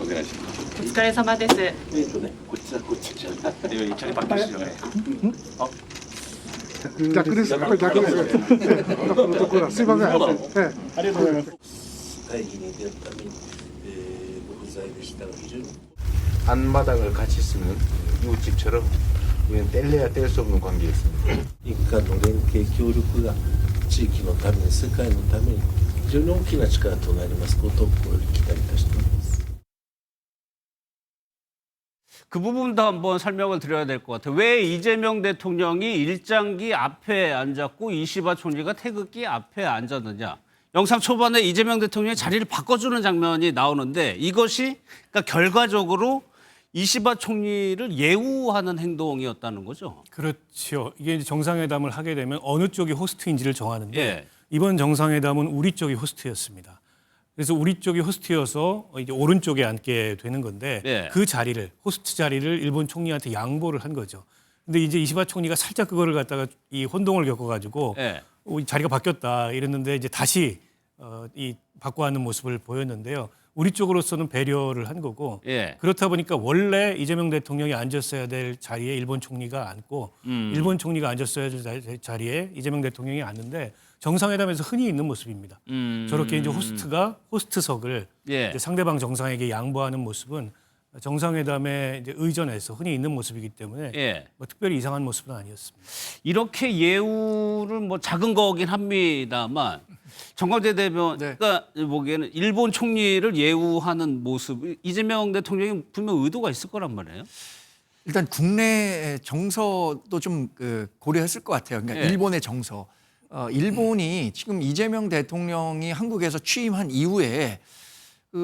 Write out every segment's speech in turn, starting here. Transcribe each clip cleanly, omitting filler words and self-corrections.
お願いします。お疲れ様です。こっちだこっちじゃない。一着バックしてね。あ、逆です。これ逆です。プロトコルはすいません。そうなのありがとうございます。会議に出るために、ご不在でしたが非常に 안마당을 같이 쓰는 이웃집처럼 우리는 뗄래야 뗄 수 없는 관계였습니다. 一家の連携協力が地域のために世界のために非常に大きな力となりますことを期待いたしております。 그 부분도 한번 설명을 드려야 될 것 같아요. 왜 이재명 대통령이 일장기 앞에 앉았고 이시바 총리가 태극기 앞에 앉았느냐. 영상 초반에 이재명 대통령이 자리를 바꿔주는 장면이 나오는데 이것이 그러니까 결과적으로 이시바 총리를 예우하는 행동이었다는 거죠. 그렇죠. 이게 이제 정상회담을 하게 되면 어느 쪽이 호스트인지를 정하는데 예. 이번 정상회담은 우리 쪽이 호스트였습니다. 그래서 우리 쪽이 호스트여서 이제 오른쪽에 앉게 되는 건데 예. 그 자리를 호스트 자리를 일본 총리한테 양보를 한 거죠. 근데 이제 이시바 총리가 살짝 그거를 갖다가 이 혼동을 겪어가지고 예. 자리가 바뀌었다 이랬는데 이제 다시 이 바꿔하는 모습을 보였는데요. 우리 쪽으로서는 배려를 한 거고 예. 그렇다 보니까 원래 이재명 대통령이 앉았어야 될 자리에 일본 총리가 앉고 일본 총리가 앉았어야 될 자리에 이재명 대통령이 앉는데 정상회담에서 흔히 있는 모습입니다. 저렇게 이제 호스트가 호스트석을 예. 이제 상대방 정상에게 양보하는 모습은 정상회담의 이제 의전에서 흔히 있는 모습이기 때문에 예. 뭐 특별히 이상한 모습은 아니었습니다. 이렇게 예우를 뭐 작은 거긴 합니다만 정광재 대변가 보기에는 일본 총리를 예우하는 모습 이재명 대통령이 분명 의도가 있을 거란 말이에요. 일단 국내 정서도 좀 고려했을 것 같아요. 그러니까 예. 일본의 정서. 일본이 지금 이재명 대통령이 한국에서 취임한 이후에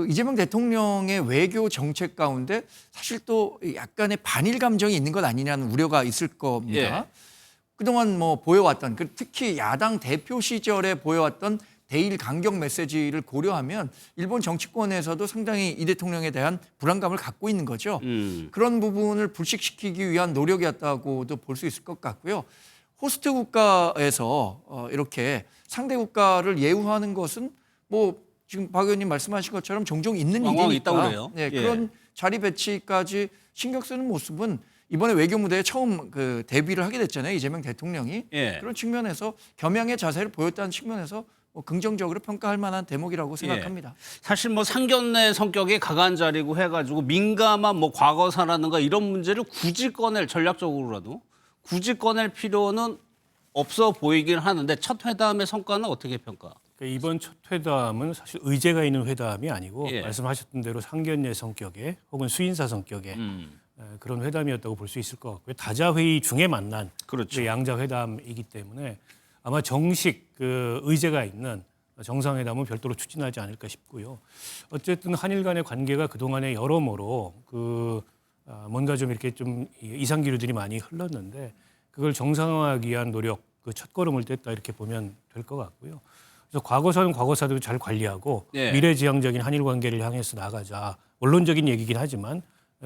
이재명 대통령의 외교 정책 가운데 사실 또 약간의 반일 감정이 있는 것 아니냐는 우려가 있을 겁니다. 예. 그동안 뭐 보여왔던 특히 야당 대표 시절에 보여왔던 대일 강경 메시지를 고려하면 일본 정치권에서도 상당히 이 대통령에 대한 불안감을 갖고 있는 거죠. 그런 부분을 불식시키기 위한 노력이었다고도 볼 수 있을 것 같고요. 호스트 국가에서 이렇게 상대 국가를 예우하는 것은 뭐 지금 박 의원님 말씀하신 것처럼 종종 있는 있다고 일이니까 그래요. 네, 예. 그런 자리 배치까지 신경 쓰는 모습은 이번에 외교 무대에 처음 데뷔를 하게 됐잖아요. 이재명 대통령이. 예. 그런 측면에서 겸양의 자세를 보였다는 측면에서 뭐 긍정적으로 평가할 만한 대목이라고 생각합니다. 사실 뭐 상견례 성격이 강한 자리고 해가지고 민감한 뭐 과거사라든가 이런 문제를 굳이 꺼낼 전략적으로라도 굳이 꺼낼 필요는 없어 보이긴 하는데 첫 회담의 성과는 어떻게 평가? 그러니까 이번 첫 회담은 사실 의제가 있는 회담이 아니고 예. 말씀하셨던 대로 상견례 성격의 혹은 수인사 성격의 그런 회담이었다고 볼 수 있을 것 같고요. 다자 회의 중에 만난 그렇죠. 양자 회담이기 때문에 아마 정식 의제가 있는 정상회담은 별도로 추진하지 않을까 싶고요. 어쨌든 한일 간의 관계가 그동안에 여러모로 뭔가 좀 이렇게 좀 이상기류들이 많이 흘렀는데 그걸 정상화하기 위한 노력, 첫 걸음을 뗐다 이렇게 보면 될 것 같고요. 그래서 과거사는 과거사대로 잘 관리하고 예. 미래지향적인 한일 관계를 향해서 나가자. 원론적인 얘기긴 하지만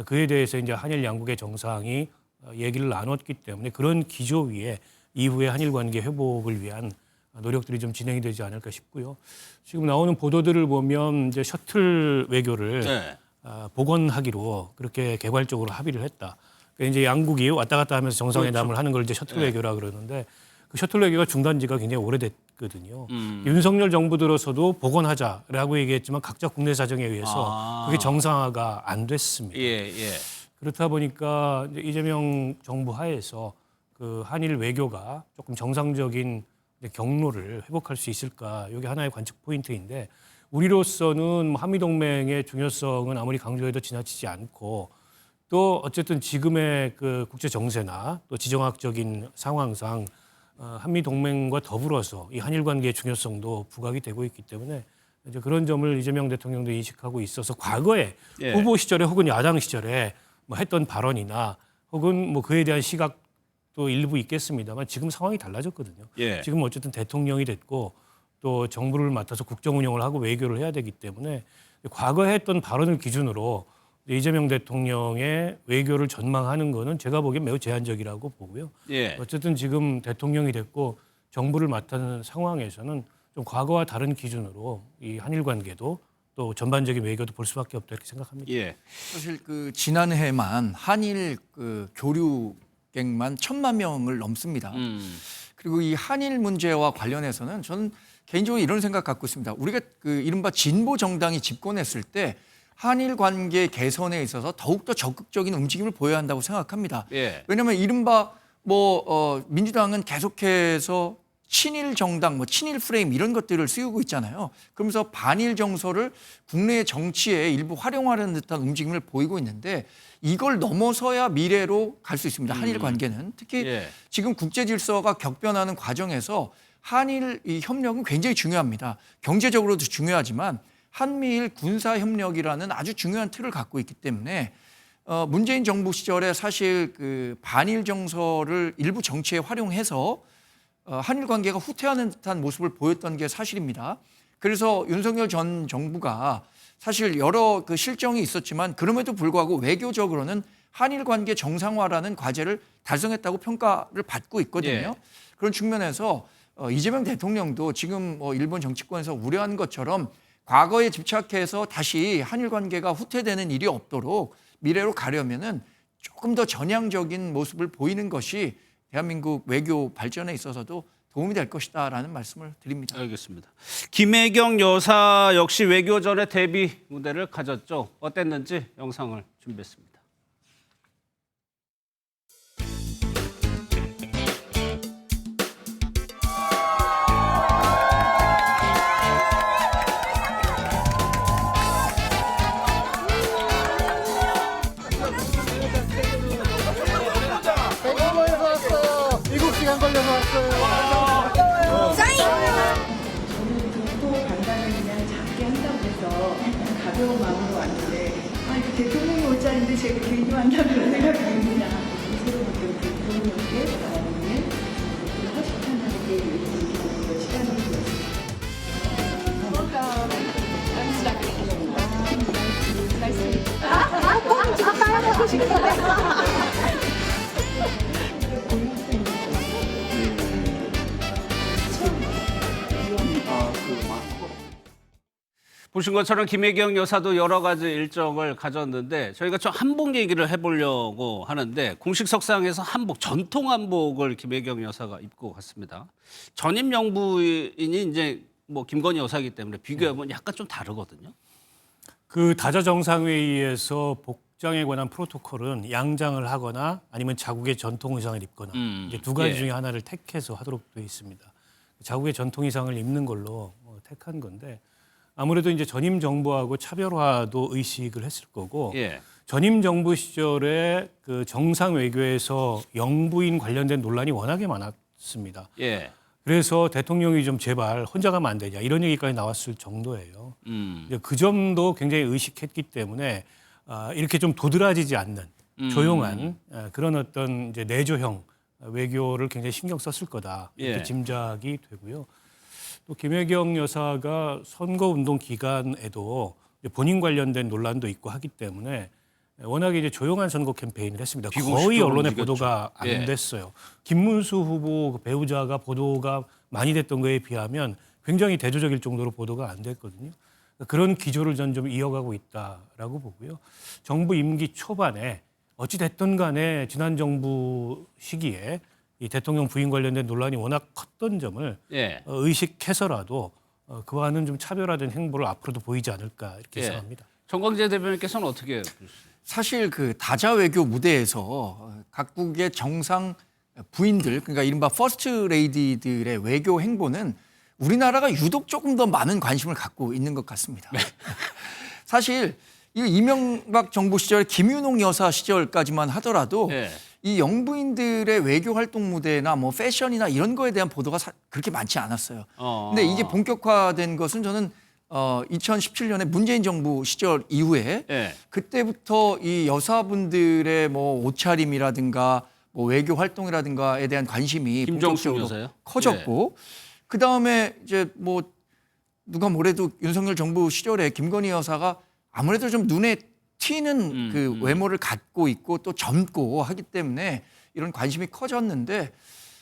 그에 대해서 이제 한일 양국의 정상이 얘기를 나눴기 때문에 그런 기조 위에 이후에 한일 관계 회복을 위한 노력들이 좀 진행이 되지 않을까 싶고요. 지금 나오는 보도들을 보면 이제 셔틀 외교를 네. 복원하기로 그렇게 개괄적으로 합의를 했다. 그러니까 이제 양국이 왔다 갔다 하면서 정상회담을 하는 걸 이제 셔틀 외교라 그러는데 그 셔틀 외교가 중단 지가 굉장히 오래됐거든요. 윤석열 정부 들어서도 복원하자라고 얘기했지만 각자 국내 사정에 의해서 그게 정상화가 안 됐습니다. 예. 그렇다 보니까 이제 이재명 정부 하에서 그 한일 외교가 조금 정상적인 경로를 회복할 수 있을까? 이게 하나의 관측 포인트인데 우리로서는 한미동맹의 중요성은 아무리 강조해도 지나치지 않고 또 어쨌든 지금의 그 국제 정세나 또 지정학적인 상황상 한미동맹과 더불어서 이 한일 관계의 중요성도 부각이 되고 있기 때문에 이제 그런 점을 이재명 대통령도 인식하고 있어서 과거에 예. 후보 시절에 혹은 야당 시절에 뭐 했던 발언이나 혹은 뭐 그에 대한 시각도 일부 있겠습니다만 지금 상황이 달라졌거든요. 예. 지금 어쨌든 대통령이 됐고 또 정부를 맡아서 국정 운영을 하고 외교를 해야 되기 때문에 과거에 했던 발언을 기준으로 이재명 대통령의 외교를 전망하는 거는 제가 보기엔 매우 제한적이라고 보고요. 예. 어쨌든 지금 대통령이 됐고 정부를 맡은 상황에서는 좀 과거와 다른 기준으로 이 한일 관계도 또 전반적인 외교도 볼 수밖에 없다 이렇게 생각합니다. 예. 사실 그 지난해만 한일 그 교류객만 1,000만 명을 넘습니다. 그리고 이 한일 문제와 관련해서는 저는 개인적으로 이런 생각 갖고 있습니다. 우리가 그 이른바 진보 정당이 집권했을 때 한일 관계 개선에 있어서 더욱더 적극적인 움직임을 보여야 한다고 생각합니다. 예. 왜냐하면 이른바 민주당은 계속해서 친일 정당, 친일 프레임 이런 것들을 씌우고 있잖아요. 그러면서 반일 정서를 국내 정치에 일부 활용하려는 듯한 움직임을 보이고 있는데 이걸 넘어서야 미래로 갈 수 있습니다. 한일 관계는. 특히 예. 지금 국제 질서가 격변하는 과정에서 한일 이 협력은 굉장히 중요합니다. 경제적으로도 중요하지만 한미일 군사 협력이라는 아주 중요한 틀을 갖고 있기 때문에 문재인 정부 시절에 사실 그 반일 정서를 일부 정치에 활용해서 한일 관계가 후퇴하는 듯한 모습을 보였던 게 사실입니다. 그래서 윤석열 전 정부가 사실 여러 그 실정이 있었지만 그럼에도 불구하고 외교적으로는 한일 관계 정상화라는 과제를 달성했다고 평가를 받고 있거든요. 예. 그런 측면에서 이재명 대통령도 지금 일본 정치권에서 우려한 것처럼 과거에 집착해서 다시 한일 관계가 후퇴되는 일이 없도록 미래로 가려면은 조금 더 전향적인 모습을 보이는 것이 대한민국 외교 발전에 있어서도 도움이 될 것이다라는 말씀을 드립니다. 알겠습니다. 김혜경 여사 역시 외교전의 데뷔 무대를 가졌죠. 어땠는지 영상을 준비했습니다. 백오모에서 왔어요. 7시간 걸려서 왔어요. 또 간단하게 그냥 작게 한다고 해서 가벼운 마음으로 왔는데 이거 대통령이 올 자리인데 제가 괜히 만나면 생각이 드느냐. 새로 바뀐 대통령께 나오는 허식한다는 게 시간이 되었습니다. 보신 것처럼 김혜경 여사도 여러 가지 일정을 가졌는데 저희가 좀 한복 얘기를 해보려고 하는데 공식 석상에서 한복, 전통 한복을 김혜경 여사가 입고 갔습니다. 전임 영부인이 이제 김건희 여사이기 때문에 비교하면 약간 좀 다르거든요. 그 다자 정상회의에서 복장에 관한 프로토콜은 양장을 하거나 아니면 자국의 전통 의상을 입거나 이제 두 가지 예. 중에 하나를 택해서 하도록 되어 있습니다. 자국의 전통 의상을 입는 걸로 택한 건데 아무래도 이제 전임 정부하고 차별화도 의식을 했을 거고 예. 전임 정부 시절에 그 정상 외교에서 영부인 관련된 논란이 워낙에 많았습니다. 예. 그래서 대통령이 좀 제발 혼자 가면 안 되냐 이런 얘기까지 나왔을 정도예요. 이제 그 점도 굉장히 의식했기 때문에 이렇게 좀 도드라지지 않는 조용한 그런 어떤 이제 내조형 외교를 굉장히 신경 썼을 거다 이렇게 예. 짐작이 되고요. 또 김혜경 여사가 선거운동 기간에도 본인 관련된 논란도 있고 하기 때문에 워낙에 이제 조용한 선거 캠페인을 했습니다. 거의 비공식적으로 언론에 움직였죠. 보도가 안 예. 됐어요. 김문수 후보 그 배우자가 보도가 많이 됐던 거에 비하면 굉장히 대조적일 정도로 보도가 안 됐거든요. 그런 기조를 전 좀 이어가고 있다라고 보고요. 정부 임기 초반에 어찌 됐든 간에 지난 정부 시기에 이 대통령 부인 관련된 논란이 워낙 컸던 점을 예. 의식해서라도 그와는 좀 차별화된 행보를 앞으로도 보이지 않을까 이렇게 예. 생각합니다. 정광재 대변인께서는 어떻게 보시나요? 사실 그 다자 외교 무대에서 각국의 정상 부인들, 그러니까 이른바 퍼스트 레이디들의 외교 행보는 우리나라가 유독 조금 더 많은 관심을 갖고 있는 것 같습니다. 사실 이 이명박 정부 시절 김윤옥 여사 시절까지만 하더라도 예. 이 영부인들의 외교 활동 무대나 패션이나 이런 거에 대한 보도가 그렇게 많지 않았어요. 근데 이게 본격화된 것은 저는 2017년에 문재인 정부 시절 이후에 예. 그때부터 이 여사분들의 옷차림이라든가 외교 활동이라든가에 대한 관심이 김정숙 본격적으로 여사요? 커졌고 그 다음에 이제 누가 뭐래도 윤석열 정부 시절에 김건희 여사가 아무래도 좀 눈에 튀는 그 외모를 갖고 있고 또 젊고 하기 때문에 이런 관심이 커졌는데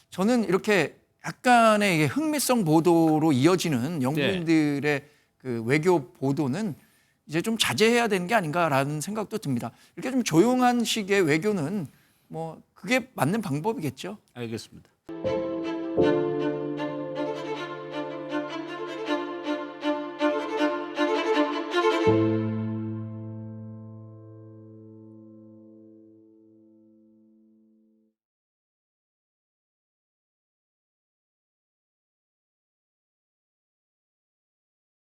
저는 이렇게 약간의 흥미성 보도로 이어지는 영부인들의 그 외교 보도는 이제 좀 자제해야 되는 게 아닌가라는 생각도 듭니다. 이렇게 좀 조용한 식의 외교는 뭐 그게 맞는 방법이겠죠. 알겠습니다.